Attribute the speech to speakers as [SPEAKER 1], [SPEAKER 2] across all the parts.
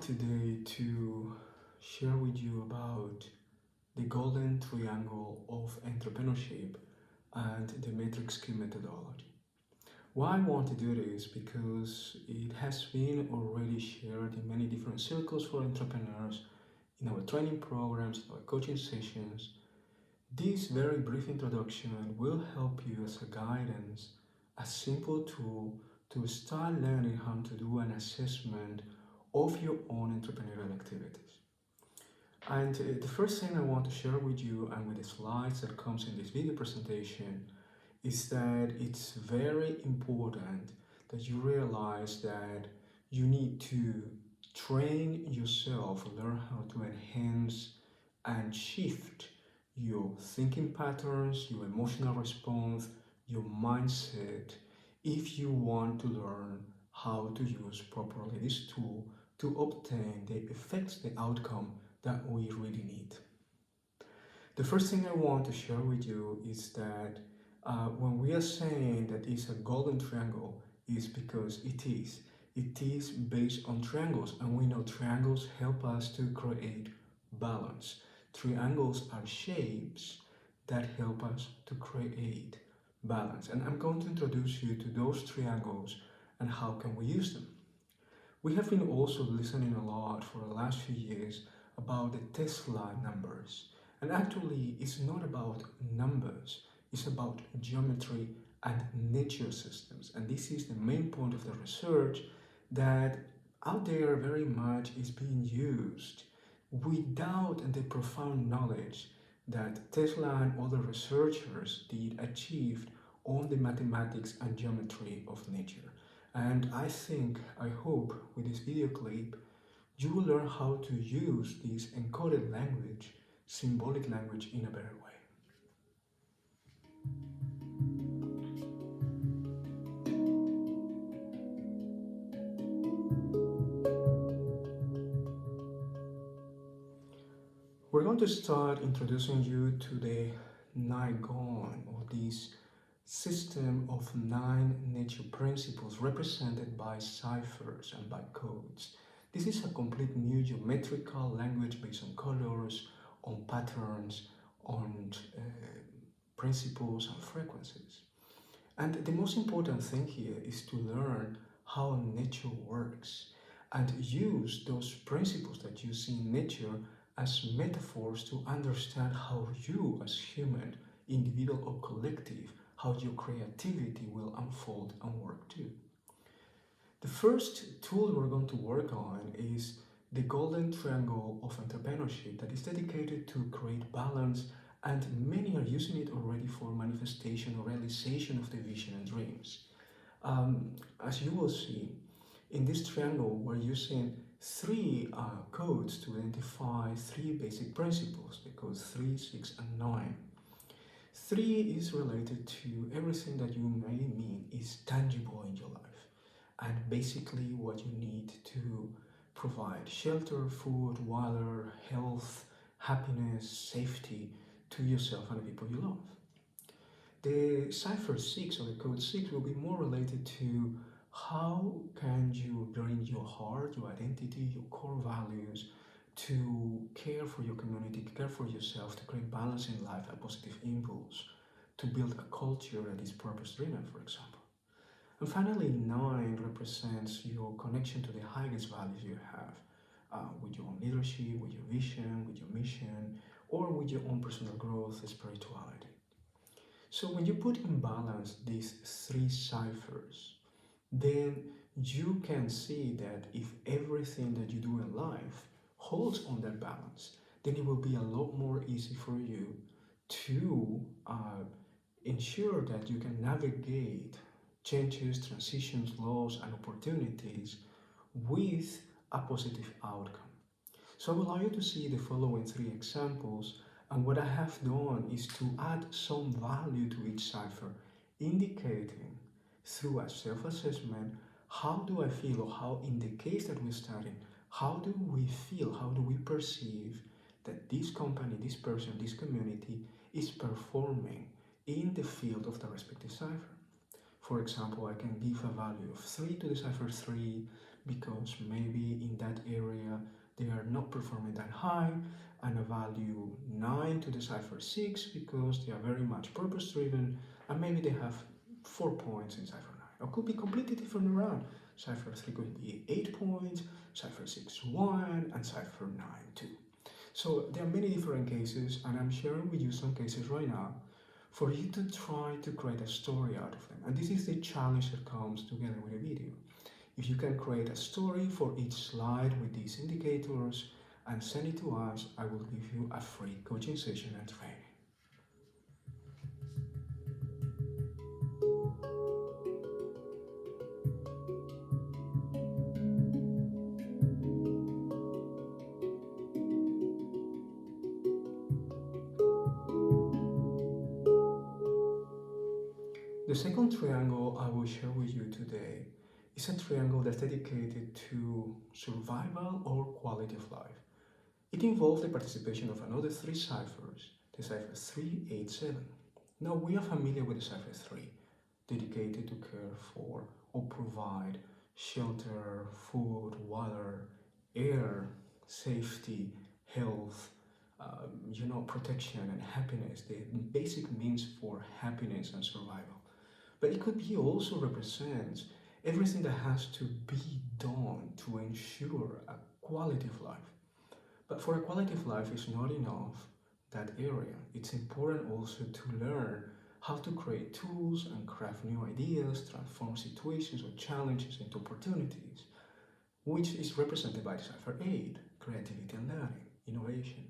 [SPEAKER 1] today to share with you about the golden triangle of entrepreneurship and the matrix Q methodology. Why I want to do this because it has been already shared in many different circles for entrepreneurs, in our training programs, in our coaching sessions. This very brief introduction will help you as a guidance, a simple tool to start learning how to do an assessment of your own entrepreneurial activities. And the first thing I want to share with you and with the slides that comes in this video presentation is that it's very important that you realize that you need to train yourself, learn how to enhance and shift your thinking patterns, your emotional response, your mindset, if you want to learn how to use properly this tool to obtain the effects, the outcome that we really need. The first thing I want to share with you is that when we are saying that it's a golden triangle, is because it is. It is based on triangles, and we know triangles help us to create balance. Triangles are shapes that help us to create balance. And I'm going to introduce you to those triangles and how can we use them. We have been also listening a lot for the last few years about the Tesla numbers. And actually, it's not about numbers, it's about geometry and nature systems. And this is the main point of the research that out there very much is being used without the profound knowledge that Tesla and other researchers did achieve on the mathematics and geometry of nature. And I hope with this video clip, you will learn how to use this encoded language, symbolic language, in a better way. We're going to start introducing you to the Nigon, or this system of 9 nature principles represented by ciphers and by codes. This is a complete new geometrical language based on colors, on patterns, on principles and frequencies. And the most important thing here is to learn how nature works and use those principles that you see in nature as metaphors to understand how you as human, individual or collective, how your creativity will unfold and work too. The first tool we're going to work on is the golden triangle of entrepreneurship that is dedicated to create balance, and many are using it already for manifestation or realization of their vision and dreams. As you will see, in this triangle we're using 3 codes to identify 3 basic principles, the codes 3, 6 and 9. 3 is related to everything that you may need is tangible in your life, and basically what you need to provide shelter, food, water, health, happiness, safety to yourself and the people you love. The cipher 6 or the code 6 will be more related to how can you bring your heart, your identity, your core values to care for your community, care for yourself, to create balance in life, a positive impulse, to build a culture that is purpose-driven, for example. And finally, 9 represents your connection to the highest values you have, with your own leadership, with your vision, with your mission, or with your own personal growth, spirituality. So when you put in balance these 3 ciphers, then you can see that if everything that you do in life holds on that balance, then it will be a lot more easy for you to ensure that you can navigate changes, transitions, loss, and opportunities with a positive outcome. So I will allow you to see the following 3 examples, and what I have done is to add some value to each cipher, indicating through a self-assessment, how do I feel, or how, in the case that we're studying, how do we feel, how do we perceive that this company, this person, this community is performing in the field of the respective cipher. For example, I can give a value of 3 to the cipher 3 because maybe in that area they are not performing that high, and a value 9 to the cipher 6 because they are very much purpose driven, and maybe they have 4 points in cipher 9. Or could be completely different around. Cipher 3 could be 8 points, cipher 6 1, and cipher 9 2. So there are many different cases, and I'm sharing with you some cases right now for you to try to create a story out of them. And this is the challenge that comes together with a video. If you can create a story for each slide with these indicators and send it to us, I will give you a free coaching session and training. The second triangle I will share with you today is a triangle that's dedicated to survival or quality of life. It involves the participation of another 3 ciphers, the cipher 3, 8, 7. Now we are familiar with the cipher 3, dedicated to care for or provide shelter, food, water, air, safety, health, protection and happiness, the basic means for happiness and survival. But it could be also represents everything that has to be done to ensure a quality of life. But for a quality of life, it's not enough that area. It's important also to learn how to create tools and craft new ideas, transform situations or challenges into opportunities, which is represented by the cipher 8, creativity and learning, innovation.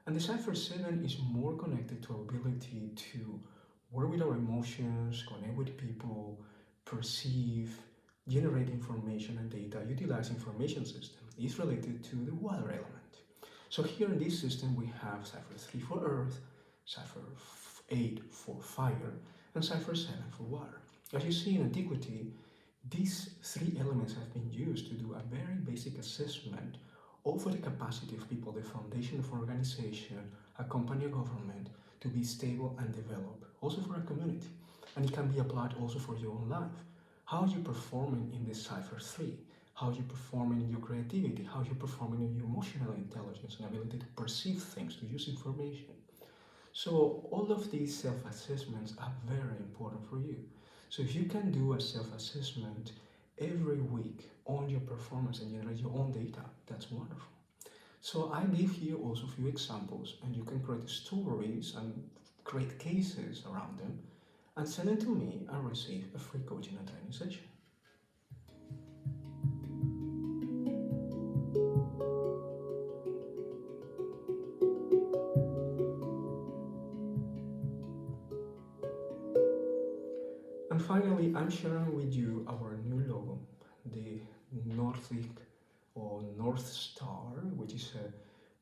[SPEAKER 1] And the cipher 7 is more connected to our ability to work with our emotions, connect with people, perceive, generate information and data, utilize information system. It's related to the water element. So here in this system we have cipher 3 for earth, cipher 8 for fire, and cipher 7 for water. As you see in antiquity, these 3 elements have been used to do a very basic assessment over the capacity of people, the foundation of an organization, a company or government, to be stable and develop, also for a community. And it can be applied also for your own life. How are you performing in this cipher 3? How are you performing in your creativity? How are you performing in your emotional intelligence and ability to perceive things, to use information? So all of these self-assessments are very important for you. So if you can do a self-assessment every week on your performance and generate your own data, that's wonderful. So I give here also a few examples, and you can create stories and create cases around them and send it to me and receive a free coaching and training session. And finally, I'm sharing with you our new logo, the Nordic or North Star, which is a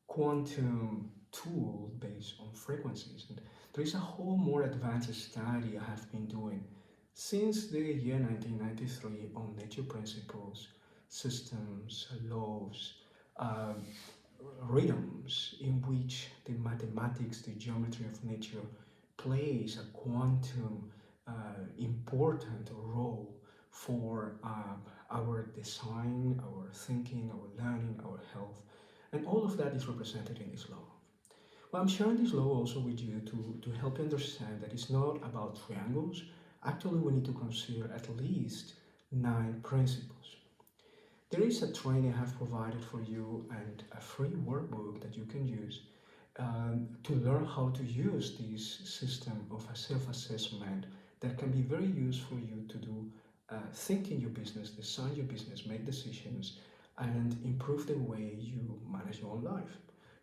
[SPEAKER 1] quantum tool based on frequencies. And there is a whole more advanced study I have been doing since the year 1993 on nature principles, systems, laws, uh, rhythms in which the mathematics, the geometry of nature plays a quantum important role for our design, our thinking, our learning, our health, and all of that is represented in this law. Well, I'm sharing this law also with you to help you understand that it's not about triangles. Actually, we need to consider at least 9 principles. There is a training I have provided for you and a free workbook that you can use to learn how to use this system of a self-assessment that can be very useful for you to do think in your business, design your business, make decisions, and improve the way you manage your own life.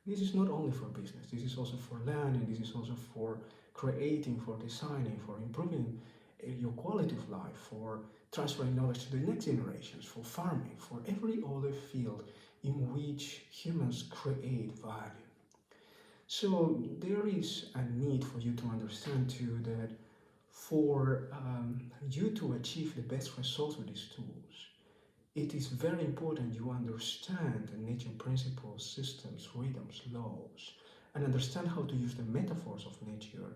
[SPEAKER 1] This is not only for business, this is also for learning, this is also for creating, for designing, for improving your quality of life, for transferring knowledge to the next generations, for farming, for every other field in which humans create value. So there is a need for you to understand too that for you to achieve the best results with these tools, it is very important you understand the nature principles, systems, rhythms, laws, and understand how to use the metaphors of nature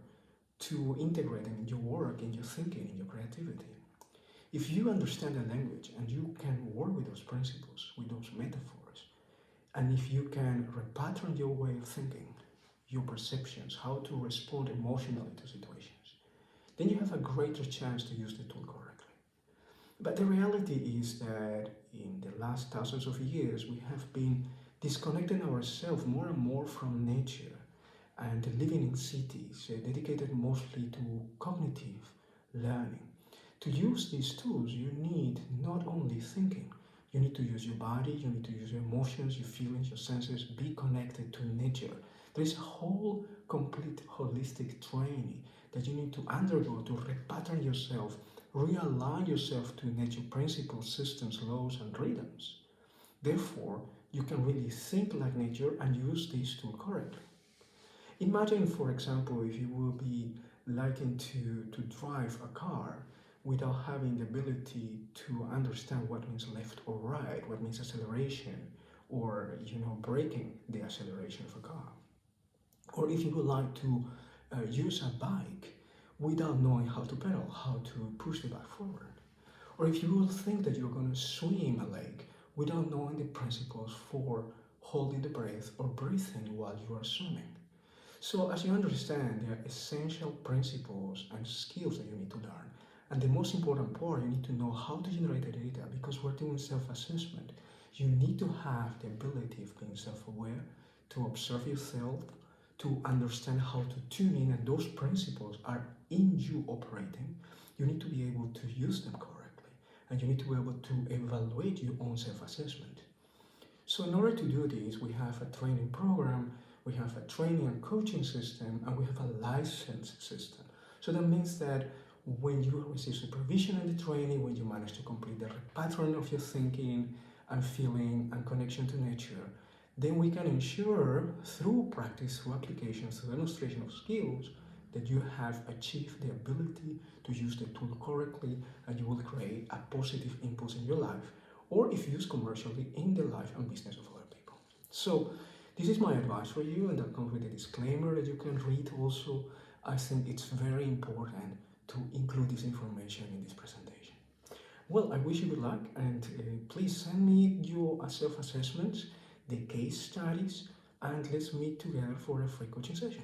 [SPEAKER 1] to integrate them in your work, in your thinking, in your creativity. If you understand the language and you can work with those principles, with those metaphors, and if you can repattern your way of thinking, your perceptions, how to respond emotionally to situations, then you have a greater chance to use the tool correctly. But the reality is that in the last thousands of years, we have been disconnecting ourselves more and more from nature and living in cities dedicated mostly to cognitive learning. To use these tools, you need not only thinking, you need to use your body, you need to use your emotions, your feelings, your senses, be connected to nature. There is a whole complete holistic training that you need to undergo to repattern yourself, realign yourself to nature principles, systems, laws, and rhythms. Therefore, you can really think like nature and use these tools correctly. Imagine, for example, if you will be liking to drive a car without having the ability to understand what means left or right, what means acceleration, or braking the acceleration of a car. Or if you would like to use a bike without knowing how to pedal, how to push the bike forward. Or if you will think that you're going to swim a lake without knowing the principles for holding the breath or breathing while you are swimming. So, as you understand, there are essential principles and skills that you need to learn. And the most important part, you need to know how to generate the data because we're doing self assessment. You need to have the ability of being self aware, to observe yourself, to understand how to tune in, and those principles are in you operating. You need to be able to use them correctly, and you need to be able to evaluate your own self assessment. So in order to do this, we have a training program, we have a training and coaching system, and we have a license system. So that means that when you receive supervision in the training, when you manage to complete the pattern of your thinking and feeling and connection to nature, then we can ensure through practice, through application, through demonstration of skills, that you have achieved the ability to use the tool correctly and you will create a positive impulse in your life or if used commercially in the life and business of other people. So this is my advice for you, and that comes with a disclaimer that you can read also. I think it's very important to include this information in this presentation. Well, I wish you good luck, and please send me your self-assessments, the case studies, and let's meet together for a free coaching session.